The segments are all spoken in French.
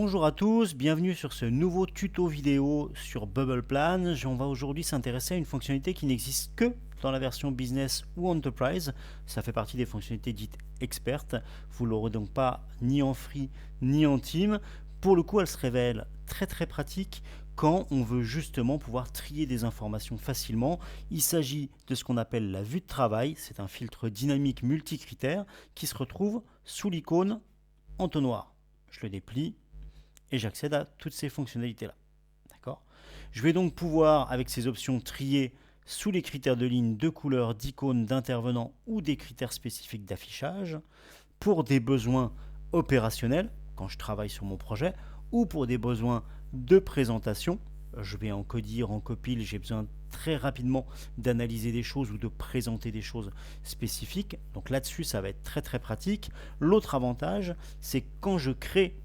Bonjour à tous, bienvenue sur ce nouveau tuto vidéo sur Bubble Plan. On va aujourd'hui s'intéresser à une fonctionnalité qui n'existe que dans la version Business ou Enterprise. Ça fait partie des fonctionnalités dites expertes. Vous ne l'aurez donc pas ni en free ni en team. Pour le coup, elle se révèle très pratique quand on veut justement pouvoir trier des informations facilement. Il s'agit de ce qu'on appelle la vue de travail. C'est un filtre dynamique multicritère qui se retrouve sous l'icône entonnoir. Je le déplie et j'accède à toutes ces fonctionnalités-là. D'accord ? Je vais donc pouvoir, avec ces options, trier sous les critères de ligne, de couleur, d'icônes, d'intervenants ou des critères spécifiques d'affichage pour des besoins opérationnels, quand je travaille sur mon projet, ou pour des besoins de présentation. Je vais en codir, en copil, j'ai besoin très rapidement d'analyser des choses ou de présenter des choses spécifiques. Donc là-dessus, ça va être très pratique. L'autre avantage, c'est quand je crée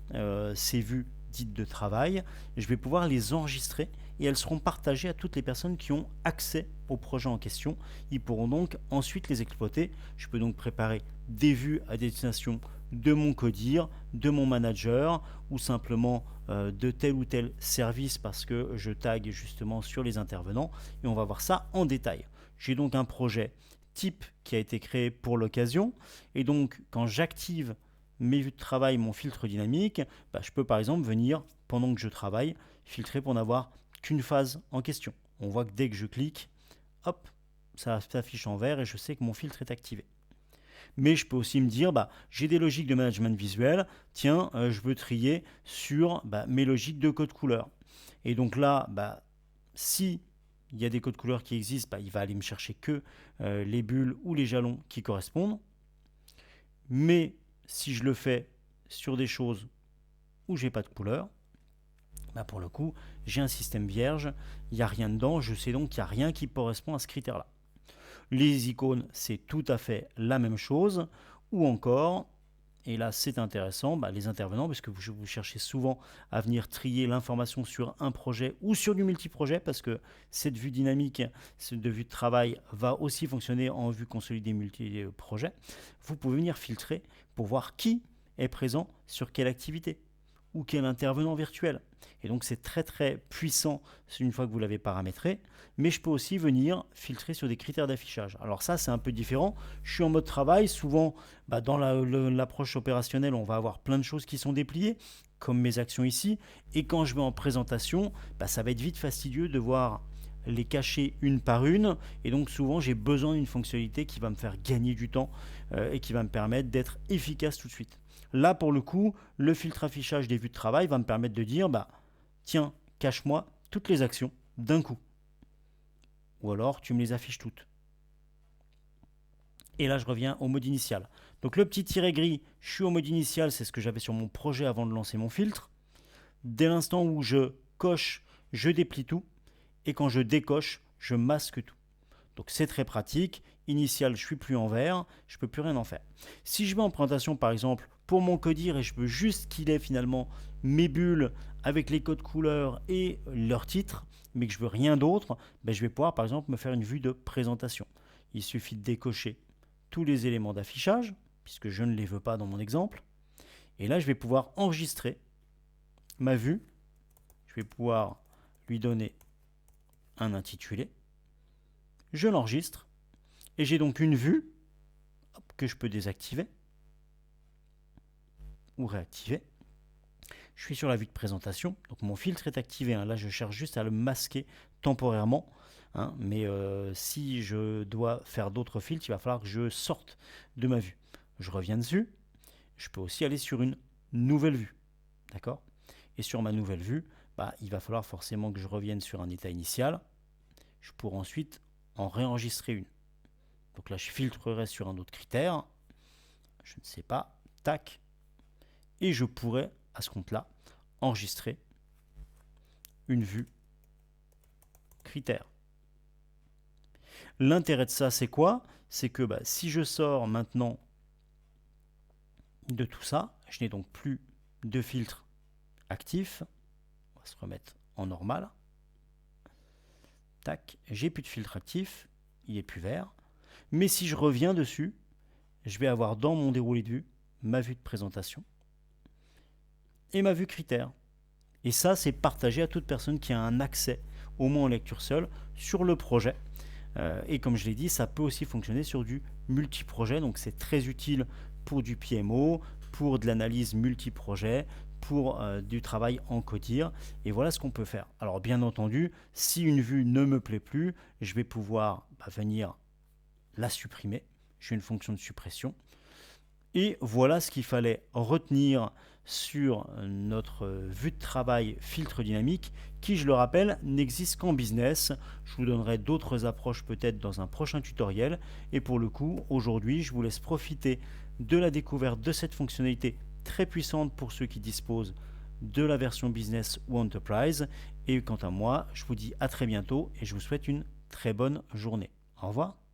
ces vues dites de travail, je vais pouvoir les enregistrer et elles seront partagées à toutes les personnes qui ont accès au projet en question. Ils pourront donc ensuite les exploiter. Je peux donc préparer des vues à destination de mon codir, de mon manager ou simplement de tel ou tel service parce que je tag justement sur les intervenants et on va voir ça en détail. J'ai donc un projet type qui a été créé pour l'occasion et donc quand j'active mes vues de travail, mon filtre dynamique, je peux par exemple venir, pendant que je travaille, filtrer pour n'avoir qu'une phase en question. On voit que dès que je clique, hop, ça s'affiche en vert et je sais que mon filtre est activé. Mais je peux aussi me dire, j'ai des logiques de management visuel, tiens, je veux trier sur mes logiques de code couleur. Et donc là, si il y a des codes couleurs qui existent, il va aller me chercher que les bulles ou les jalons qui correspondent. Mais si je le fais sur des choses où j'ai pas de couleur, pour le coup, j'ai un système vierge, il n'y a rien dedans, je sais donc qu'il n'y a rien qui correspond à ce critère-là. Les icônes, c'est tout à fait la même chose, ou encore, et là c'est intéressant, les intervenants, parce que vous cherchez souvent à venir trier l'information sur un projet ou sur du multiprojet, parce que cette vue dynamique de vue de travail va aussi fonctionner en vue consolidée multi-projet. Vous pouvez venir filtrer pour voir qui est présent sur quelle activité ou quel intervenant virtuel. Et donc c'est très puissant une fois que vous l'avez paramétré, mais je peux aussi venir filtrer sur des critères d'affichage. Alors ça c'est un peu différent, je suis en mode travail, souvent dans l'approche opérationnelle on va avoir plein de choses qui sont dépliées, comme mes actions ici, et quand je vais en présentation, ça va être vite fastidieux de voir les cacher une par une, et donc souvent j'ai besoin d'une fonctionnalité qui va me faire gagner du temps et qui va me permettre d'être efficace tout de suite. Là, pour le coup, le filtre affichage des vues de travail va me permettre de dire, tiens, cache-moi toutes les actions d'un coup. Ou alors, tu me les affiches toutes. Et là, je reviens au mode initial. Donc, le petit tiret gris, je suis au mode initial, c'est ce que j'avais sur mon projet avant de lancer mon filtre. Dès l'instant où je coche, je déplie tout. Et quand je décoche, je masque tout. Donc c'est très pratique. Initial, je ne suis plus en vert, je ne peux plus rien en faire. Si je vais en présentation, par exemple, pour mon codir et je veux juste qu'il ait finalement mes bulles avec les codes couleurs et leur titre, mais que je veux rien d'autre, je vais pouvoir par exemple me faire une vue de présentation. Il suffit de décocher tous les éléments d'affichage, puisque je ne les veux pas dans mon exemple. Et là, je vais pouvoir enregistrer ma vue. Je vais pouvoir lui donner un intitulé. Je l'enregistre et j'ai donc une vue que je peux désactiver ou réactiver. Je suis sur la vue de présentation, donc mon filtre est activé. Là, je cherche juste à le masquer temporairement. Mais si je dois faire d'autres filtres, il va falloir que je sorte de ma vue. Je reviens dessus. Je peux aussi aller sur une nouvelle vue. D'accord ? Et sur ma nouvelle vue, il va falloir forcément que je revienne sur un état initial. Je pourrai ensuite en réenregistrer une. Donc là, je filtrerai sur un autre critère. Je ne sais pas. Tac. Et je pourrais, à ce compte-là, enregistrer une vue critère. L'intérêt de ça, c'est quoi ? C'est que si je sors maintenant de tout ça, je n'ai donc plus de filtre actif. On va se remettre en normal. Tac. J'ai plus de filtre actif. Il est plus vert. Mais si je reviens dessus, je vais avoir dans mon déroulé de vue ma vue de présentation. et ma vue critère. Et ça, c'est partagé à toute personne qui a un accès, au moins en lecture seule, sur le projet. Et comme je l'ai dit, ça peut aussi fonctionner sur du multiprojet, donc c'est très utile pour du PMO, pour de l'analyse multiprojet, pour du travail en CODIR, et voilà ce qu'on peut faire. Alors bien entendu, si une vue ne me plaît plus, je vais pouvoir venir la supprimer. J'ai une fonction de suppression. Et voilà ce qu'il fallait retenir sur notre vue de travail filtre dynamique qui, je le rappelle, n'existe qu'en business. Je vous donnerai d'autres approches peut-être dans un prochain tutoriel. Et pour le coup, aujourd'hui, je vous laisse profiter de la découverte de cette fonctionnalité très puissante pour ceux qui disposent de la version business ou enterprise. Et quant à moi, je vous dis à très bientôt et je vous souhaite une très bonne journée. Au revoir.